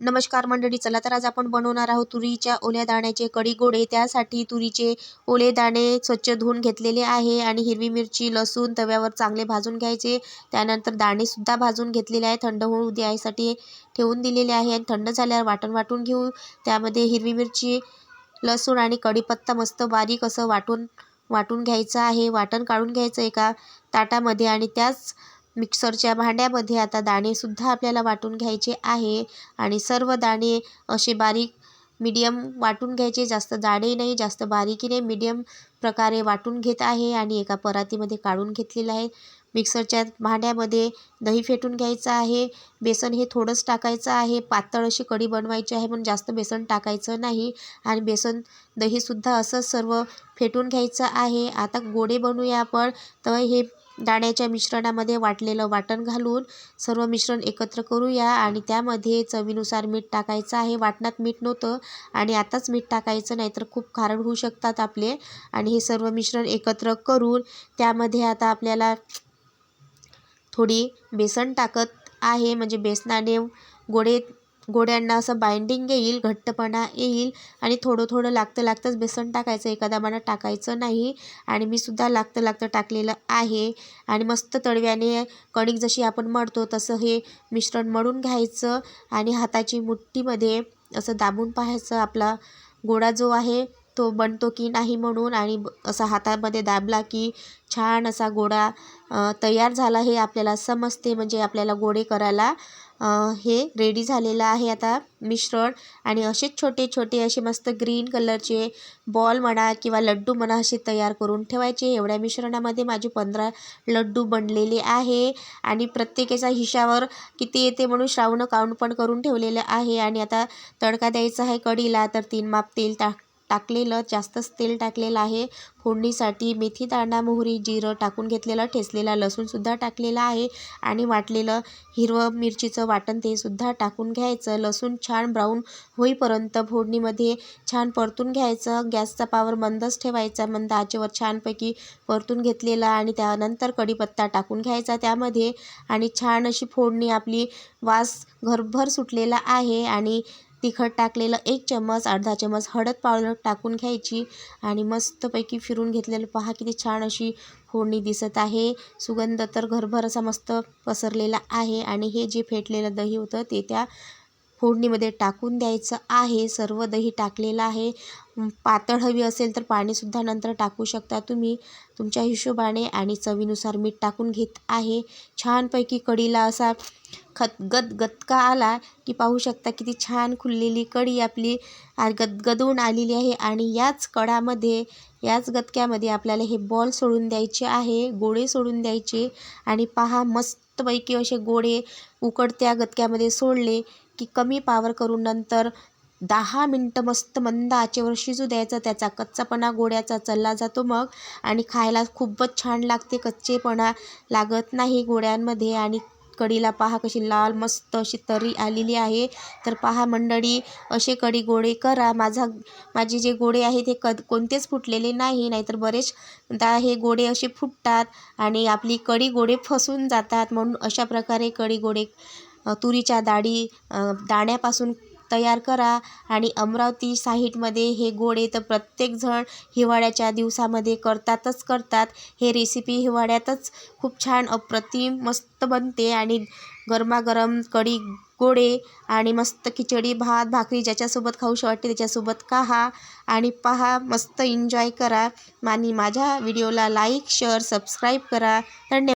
नमस्कार मंडळी, चला तर आज आपण बनवणार आहोत तुरीच्या ओल्या दाण्याचे कढी गोडे। त्यासाठी तुरीचे ओले दाणे स्वच्छ धुवून घेतलेले आहे आणि हिरवी मिरची लसूण तव्यावर चांगले भाजून घ्यायचे। त्यानंतर दाणे सुद्धा भाजून घेतलेले आहे, थंड होऊ द्यायसाठी ठेवून दिलेले आहे आणि थंड झाल्यावर वाटून घेऊ। त्यामध्ये हिरवी मिरची लसूण आणि कढीपत्ता मस्त बारीक असं वाटून घ्यायचं आहे। वाटण काढून घ्यायचं एका ताटामध्ये आणि त्याच मिक्सरच्या भांड्यामध्ये आता दाणे सुद्धा आपल्याला वाटून घ्यायचे आहे आणि सर्व दाणे असे बारीक मीडियम वाटून घ्यायचे, जास्त जाडे नाही जास्त बारीकी नाही, मीडियम प्रकारे वाटून घेत आहे आणि एका परातीमध्ये काढून घेतलेलं आहे। मिक्सरच्या भांड्यामध्ये दही फेटून घ्यायचं आहे। बेसन हे थोडंच टाकायचं आहे, पातळ अशी कढी बनवायची आहे म्हणून जास्त बेसन टाकायचं नाही आणि बेसन दही सुद्धा असं सर्व फेटून घ्यायचं आहे। आता गोडे बनवूया आपण। तर हे दाण्याच्या मिश्रणामध्ये वाटलेलं वाटण घालून सर्व मिश्रण एकत्र करूया आणि त्यामध्ये चवीनुसार मीठ टाकायचं आहे। वाटणात मीठ नव्हतं आणि आताच मीठ टाकायचं, नाहीतर खूप खारट होऊ शकतात आपले। आणि हे सर्व मिश्रण एकत्र करून त्यामध्ये आता आपल्याला थोडी बेसन टाकत आहे, म्हणजे बेसनाने गोड्यांना असं बाइंडिंग येईल, घट्टपणा येईल आणि थोडं लागतंच बेसन टाकायचं, एका दाबानं टाकायचं नाही। आणि मी सुद्धा लागतं टाकलेलं आहे आणि मस्त तळव्याने कणिक जशी आपण मळतो तसं हे मिश्रण मळून घ्यायचं आणि हाताची मुठीमध्ये असं दाबून पाहायचं आपला गोळा जो आहे तो बनतो की नाही म्हणून। आणि असा हातामध्ये दाबला की छान असा गोळा तयार झाला हे आपल्याला समजते, म्हणजे आपल्याला गोडे करायला हे रेडी झालेलं आहे आता मिश्रण। आणि असेच छोटे असे मस्त ग्रीन कलरचे बॉल म्हणा किंवा लड्डू म्हणा असे तयार करून ठेवायचे। एवढ्या मिश्रणामध्ये माझे 15 लड्डू बनलेले आहे आणि प्रत्येकाचा हिशावर किती येते म्हणून श्रावण काउंट पण करून ठेवलेलं आहे। आणि आता तडका द्यायचा आहे कढीला, तर 3 माप तेल टाकलेलं, जास्तच तेल टाकलेलं आहे। फोडणीसाठी मेथी दाणा मोहरी जिरं टाकून घेतलेलं, ठेचलेला लसूण सुद्धा टाकलेला आहे आणि वाटलेलं हिरवं मिरचीचं वाटण ते सुद्धा टाकून घ्यायचं। लसूण छान ब्राऊन होईपर्यंत फोडणीमध्ये छान परतून घ्यायचं। गॅसचा पावर मंदच ठेवायचा, मंद आचेवर छानपैकी परतून घेतलेला आणि त्यानंतर कढीपत्ता टाकून घ्यायचा त्यामध्ये आणि छान अशी फोडणी आपली वास घरभर सुटलेला आहे। आणि तिखट टाकलेलं 1 चम्मच, अर्धा चम्मच हळद पावडर टाकून घ्यायची आणि मस्तपैकी फिरून घेतलेलं पहा किती छान अशी फोडणी दिसत आहे। सुगंध तर घरभर असा मस्त पसरलेला आहे आणि हे जे फेटलेलं दही होतं ते त्या फोडणीमध्ये टाकून द्यायचं आहे। सर्व दही टाकलेलं आहे। पातळ हवी असेल तर पाणीसुद्धा नंतर टाकू शकता तुम्ही तुमच्या हिशोबाने आणि चवीनुसार मीठ टाकून घेत आहे। छानपैकी कढीला असा गदगदका आला की पाहू शकता किती छान खुललेली कढी आपली गदगदून आलेली आहे। आणि याच गदक्यामध्ये आपल्याला हे बॉल सोडून द्यायचे आहे, गोळे सोडून द्यायचे आणि पहा मस्तपैकी असे गोळे उकडत्या गदक्यामध्ये सोडले की कमी पावर करून नंतर 10 मिनटं मस्त मंद आचेवर शिजू द्यायचं। त्याचा कच्चापणा गोड्याचा चालला जातो मग आणि खायला खूपच छान लागते, कच्चेपणा लागत नाही गोड्यांमध्ये। आणि कढीला पहा कशी लाल मस्त अशी तरी आलेली आहे। तर पहा मंडळी, असे कढी गोडे करा। माझे जे गोडे आहेत हे कोणतेच फुटलेले नाही, नाहीतर बरेचदा हे गोडे असे फुटतात आणि आपली कढी गोडे फसून जातात, म्हणून अशा प्रकारे कढी गोडे तुरीच्या दाण्यापासून तयार करा। आणि अमरावती साईडमध्ये हे गोडे तर प्रत्येकजण हिवाळ्याच्या दिवसामध्ये करतात। हे रेसिपी हिवाळ्यातच खूप छान अप्रतिम मस्त बनते आणि गरमागरम कढी गोडे आणि मस्त खिचडी भात भाकरी ज्याच्यासोबत खाऊशी वाटते त्याच्यासोबत खा आणि पहा मस्त एन्जॉय करा। आणि माझ्या व्हिडिओला लाईक शेअर सबस्क्राईब करा। धन्यवाद।